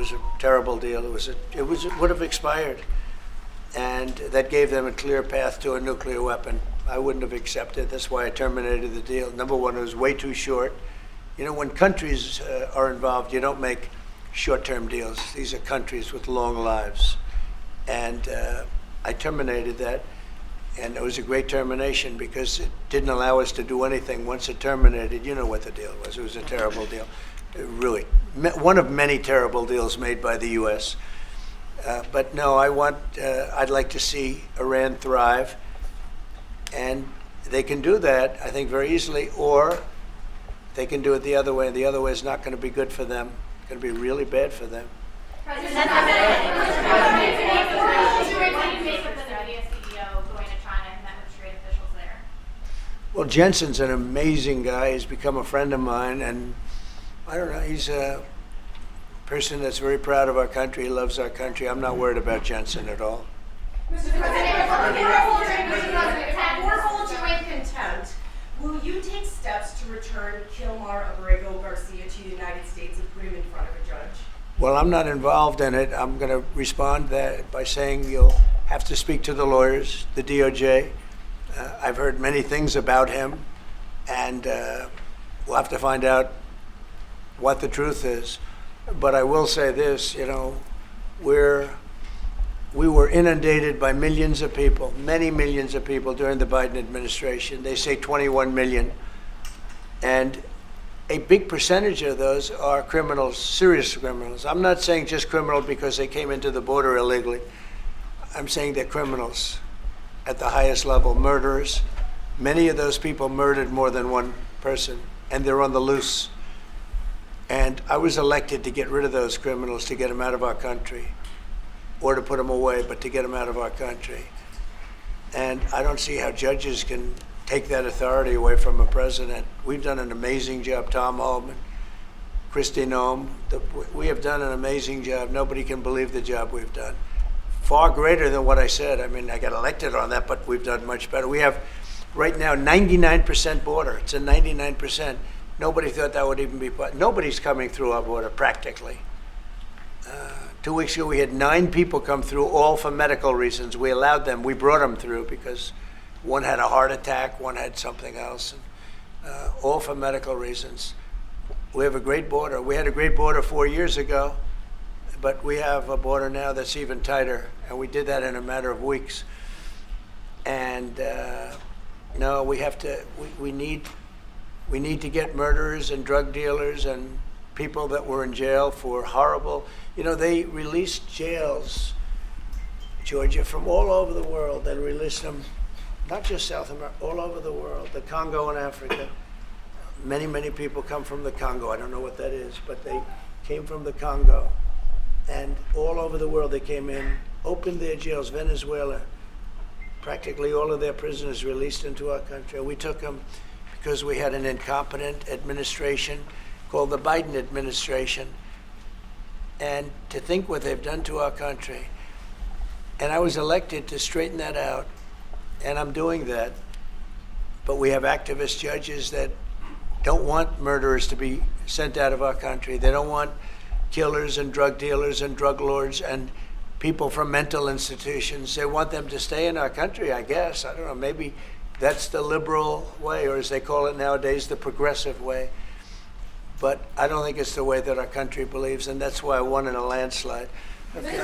was a terrible deal. It would have expired, and that gave them a clear path to a nuclear weapon. I wouldn't have accepted. That's why I terminated the deal. Number one, it was way too short. You know, when countries are involved, you don't make short-term deals. These are countries with long lives, and I terminated that. And it was a great termination because it didn't allow us to do anything. Once it terminated, you know what the deal was. It was a terrible deal. Really, one of many terrible deals made by the U.S. But no, I'd like to see Iran thrive. And they can do that, I think, very easily, or they can do it the other way. And the other way is not going to be good for them. It's going to be really bad for them. Well, Jensen's an amazing guy. He's become a friend of mine, and I don't know, he's a person that's very proud of our country. He loves our country. I'm not worried about Jensen at all. Mr. President, or hold you in contempt, will you take steps to return Kilmar Ago Garcia to the United States and put him in front of a judge? Well, I'm not involved in it. I'm going to respond that by saying you'll have to speak to the lawyers, the DOJ. I've heard many things about him, and we'll have to find out what the truth is. But I will say this, you know, we were inundated by millions of people, many millions of people during the Biden administration. They say 21 million. And a big percentage of those are criminals, serious criminals. I'm not saying just criminal because they came into the border illegally. I'm saying they're criminals at the highest level, murderers. Many of those people murdered more than one person, and they're on the loose. And I was elected to get rid of those criminals, to get them out of our country, or to put them away, but to get them out of our country. And I don't see how judges can take that authority away from a president. We've done an amazing job, Tom Homan, Kristi Noem. We have done an amazing job. Nobody can believe the job we've done. Far greater than what I said. I mean, I got elected on that, but we've done much better. We have right now 99% border. It's a 99%. Nobody thought that would even be, nobody's coming through our border practically. 2 weeks ago, we had 9 people come through, all for medical reasons. We allowed them, we brought them through because one had a heart attack, one had something else, and, all for medical reasons. We have a great border. We had a great border 4 years ago, but we have a border now that's even tighter, and we did that in a matter of weeks. And no, we have to, we need to get murderers and drug dealers and people that were in jail for horrible, you know, they released jails, Georgia, from all over the world. They released them, not just South America, all over the world, the Congo and Africa. Many, many people come from the Congo. I don't know what that is, but they came from the Congo. And all over the world they came in, opened their jails. Venezuela, practically all of their prisoners released into our country. We took them because we had an incompetent administration called the Biden administration. And to think what they've done to our country. And I was elected to straighten that out, and I'm doing that. But we have activist judges that don't want murderers to be sent out of our country. They don't want killers and drug dealers and drug lords and people from mental institutions. They want them to stay in our country, I guess. I don't know, maybe that's the liberal way, or as they call it nowadays, the progressive way. But I don't think it's the way that our country believes, and that's why I won in a landslide. Okay.